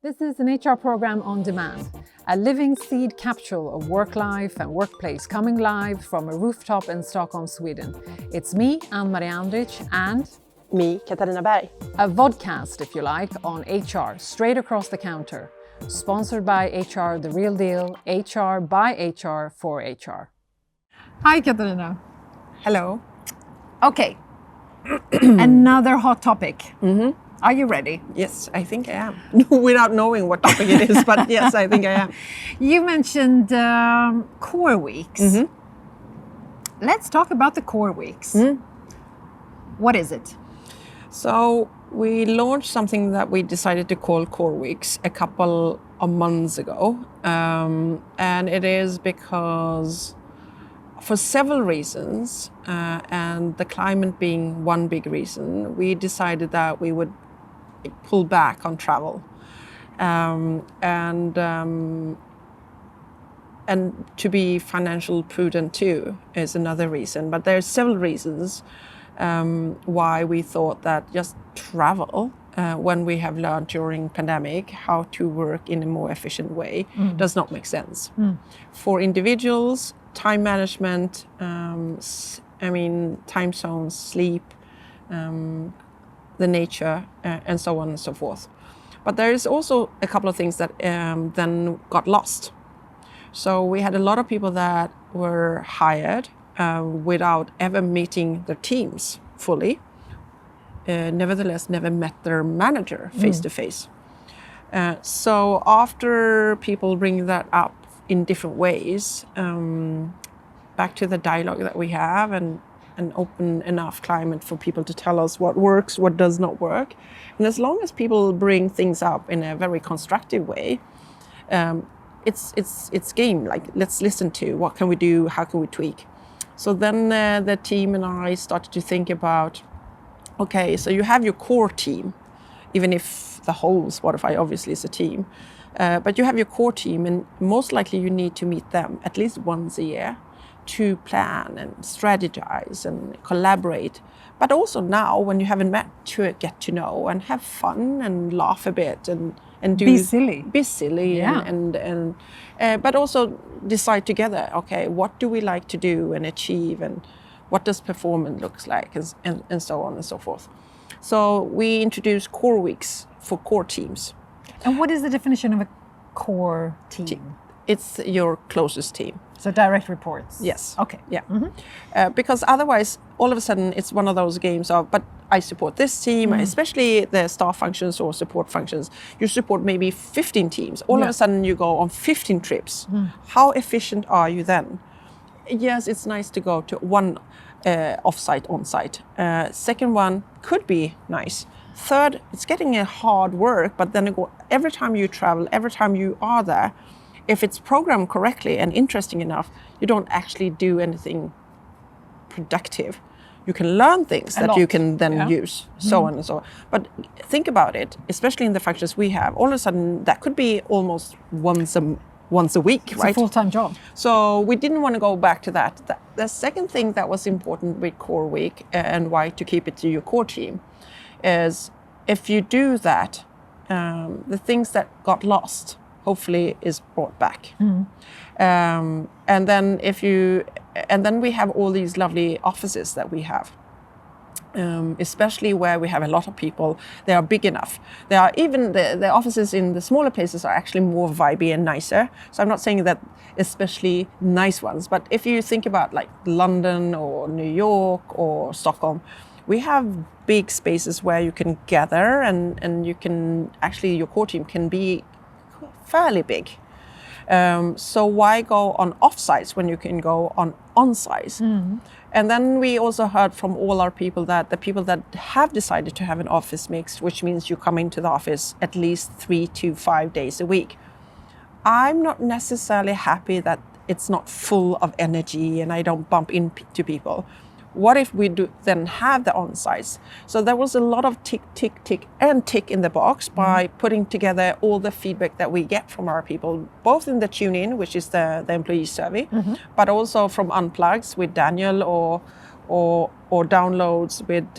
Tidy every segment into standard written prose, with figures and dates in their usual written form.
This is an HR program on demand, a living seed capsule of work life and workplace coming live from a rooftop in Stockholm, Sweden. It's me, Ann-Marie Andrich, and me, Katarina Berg. A vodcast, if you like, on HR, straight across the counter. Sponsored by HR The Real Deal, HR by HR for HR. Hi, Katarina. Hello. Okay, another hot topic. Mm-hmm. Are you ready? Yes, I think I am. Without knowing what topic it is, but yes, I think I am. You mentioned core weeks. Mm-hmm. Let's talk about the core weeks. Mm-hmm. What is it? So we launched something that we decided to call Core Weeks a couple of months ago. And it is because for several reasons, and the climate being one big reason, we decided that we would pull back on travel. And to be financially prudent too is another reason. But there's several reasons why we thought that just travel, when we have learned during pandemic how to work in a more efficient way, does not make sense. For individuals, time management, time zones, sleep, the nature, and so on and so forth. But there is also a couple of things that then got lost. So we had a lot of people that were hired without ever meeting their teams fully. Nevertheless, never met their manager face to face. So after people bring that up in different ways, back to the dialogue that we have and an open enough climate for people to tell us what works, what does not work. And as long as people bring things up in a very constructive way, it's game. Like, let's listen to what can we do, how can we tweak. So then the team and I started to think about, okay, so you have your core team, even if the whole Spotify obviously is a team, but you have your core team, and most likely you need to meet them at least once a year to plan and strategize and collaborate. But also now, when you haven't met, to get to know and have fun and laugh a bit and do be silly, yeah. and but also decide together, okay, what do we like to do and achieve, and what does performance looks like, and so on and so forth. So we introduced core weeks for core teams. And what is the definition of a core team? It's your closest team. So direct reports? Yes. Okay. Yeah. Mm-hmm. Because otherwise, all of a sudden, it's one of those games of, but I support this team, especially the staff functions or support functions. You support maybe 15 teams. All of a sudden, you go on 15 trips. How efficient are you then? Yes, it's nice to go to one off-site, on-site. Second one could be nice. Third, it's getting a hard work, but then every time you travel, every time you are there, if it's programmed correctly and interesting enough, you don't actually do anything productive. You can learn things that you can then use, so on and so on. But think about it, especially in the functions we have, all of a sudden that could be almost once a week, it's right? It's a full-time job. So we didn't want to go back to that. The second thing that was important with Core Week and why to keep it to your core team is if you do that, the things that got lost hopefully is brought back. And then we have all these lovely offices that we have. Especially where we have a lot of people, they are big enough. They are even the offices in the smaller places are actually more vibey and nicer. So I'm not saying that especially nice ones, but if you think about like London or New York or Stockholm, we have big spaces where you can gather and you can actually, your core team can be fairly big. So why go on off-sites when you can go on-sites? And then we also heard from all our people that the people that have decided to have an office mix, which means you come into the office at least 3 to 5 days a week. I'm not necessarily happy that it's not full of energy and I don't bump into people. What if we do then have the on-sites? So there was a lot of tick, tick, tick, and tick in the box by putting together all the feedback that we get from our people, both in the tune-in, which is the employee survey, but also from Unplugs with Daniel or or downloads with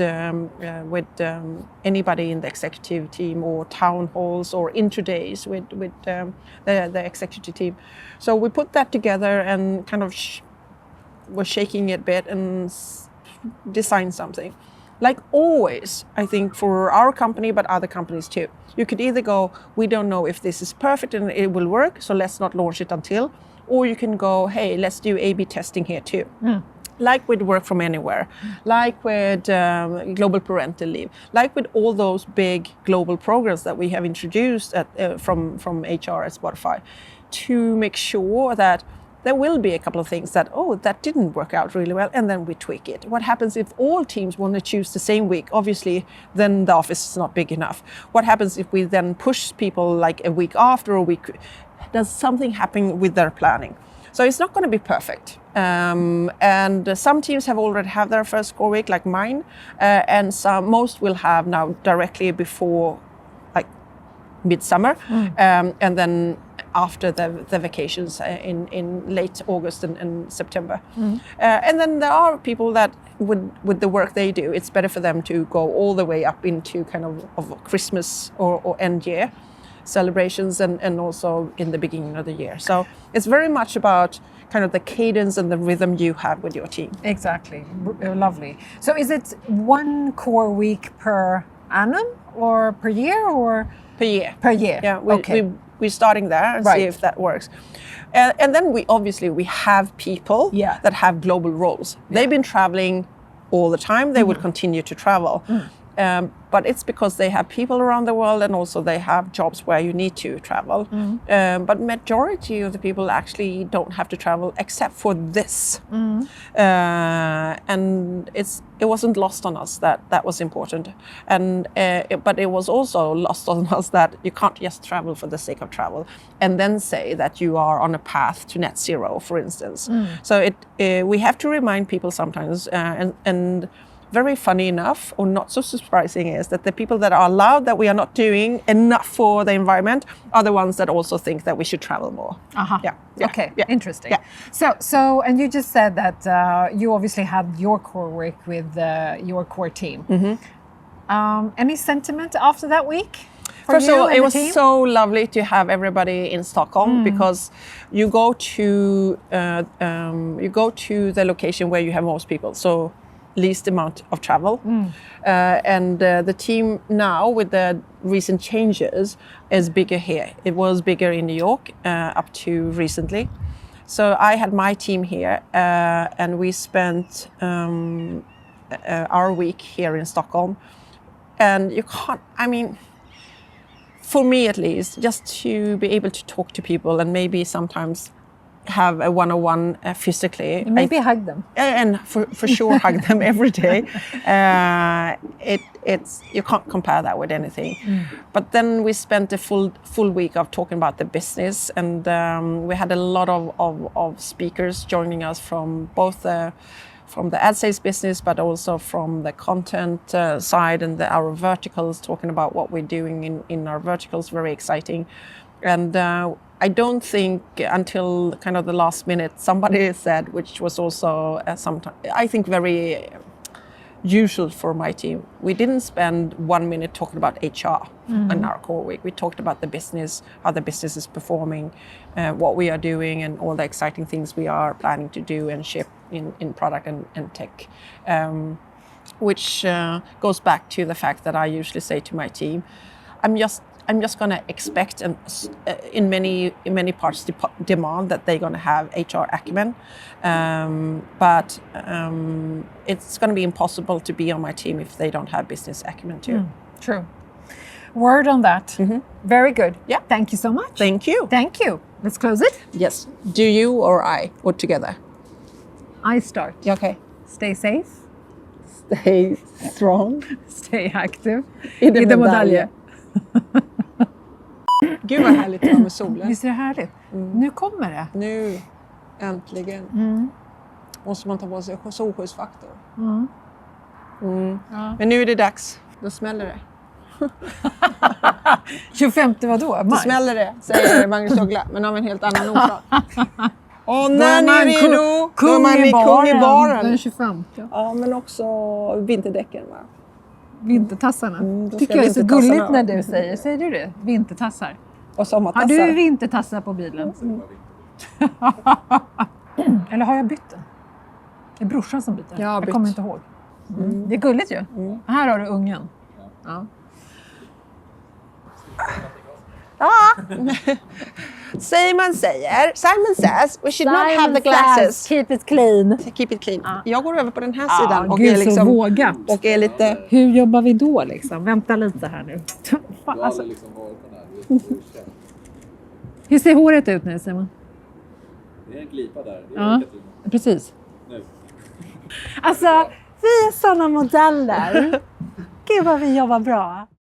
anybody in the executive team, or town halls or intradays with the executive team. So we put that together and kind of was shaking it a bit and design something. Like always, I think for our company, but other companies too, you could either go, we don't know if this is perfect and it will work, so let's not launch it until, or you can go, hey, let's do A/B testing here too. Like with work from anywhere, like with global parental leave, like with all those big global programs that we have introduced from HR at Spotify, to make sure that there will be a couple of things that didn't work out really well, and then we tweak it. What happens if all teams want to choose the same week? Obviously, then the office is not big enough. What happens if we then push people like a week after a week? Does something happen with their planning? So it's not going to be perfect. And some teams have already had their first core week, like mine, and most will have now directly before like midsummer, and then after the vacations in late August and September. And then there are people that with the work they do, it's better for them to go all the way up into kind of Christmas or end year celebrations, and also in the beginning of the year. So it's very much about kind of the cadence and the rhythm you have with your team. Exactly. Lovely. So is it one core week per annum or per year, or? Per year. Per year. Yeah. Okay. We're starting there and see if that works. And then we have people that have global roles. They've been traveling all the time. They will continue to travel. But it's because they have people around the world, and also they have jobs where you need to travel. But majority of the people actually don't have to travel except for this. And it wasn't lost on us that was important. And but it was also lost on us that you can't just travel for the sake of travel and then say that you are on a path to net zero, for instance. So we have to remind people sometimes, and very funny enough, or not so surprising, is that the people that are allowed that we are not doing enough for the environment are the ones that also think that we should travel more. Yeah. Okay. Yeah. Interesting. Yeah. So, and you just said that you obviously had your core week with your core team. Any sentiment after that week? First of all, it was so lovely to have everybody in Stockholm, because you go to the location where you have most people. So least amount of travel. And the team now, with the recent changes, is bigger here. It was bigger in New York up to recently. So I had my team here, and we spent our week here in Stockholm. And you can't, I mean, for me at least, just to be able to talk to people and maybe sometimes have a one-on-one physically. Maybe hug them. And for sure hug them every day. It's you can't compare that with anything. But then we spent a full week of talking about the business, and we had a lot of speakers joining us from both from the ad sales business, but also from the content side and our verticals, talking about what we're doing in our verticals. Very exciting. And I don't think until kind of the last minute somebody said, which was also I think very usual for my team, we didn't spend 1 minute talking about HR in our core week. We talked about the business, how the business is performing, what we are doing, and all the exciting things we are planning to do and ship in product and tech, which goes back to the fact that I usually say to my team, I'm just going to expect, and in many parts demand that they're going to have HR acumen, but it's going to be impossible to be on my team if they don't have business acumen too. True. Word on that. Very good. Yeah. Thank you so much. Thank you. Thank you. Let's close it. Yes. Do you or I, or together? I start. Yeah, okay. Stay safe. Stay strong. Stay active. I det medalje. Gud vad härligt det var med solen. Visst är det härligt? Nu kommer det. Nu, äntligen. Måste man ta på sig solskyddsfaktor. Ja. Men nu är det dags. Då smäller det. 25 vadå? Då smäller det, säger Magnus Uggla. Men av en helt annan orsak. Och när ni är redo, kung i baren. Den 25. Ja, men också vinterdäcken, va? Vintertassarna. då Tycker ska jag är så vintertassarna gulligt när du säger. Säger du det? Vintertassar. Och sommartassar. Har du vintertassar på bilen? Eller har jag bytt den? Det är brorsan som byter. Jag kommer inte ihåg. Det är gulligt ju. Här har du ungen. Ja. Simon says we should not have the glasses. Keep it clean. Keep it clean. Jag går över på den här sidan. Och Gud, är liksom, så vågat. Och är lite... Hur jobbar vi då liksom? Vänta lite här nu. Fan, alltså. Hur ser håret ut nu, Simon? Det är en glipa där. Det är ja, precis. Nu. Alltså, vi är sådana modeller. Gud vad vi jobbar bra.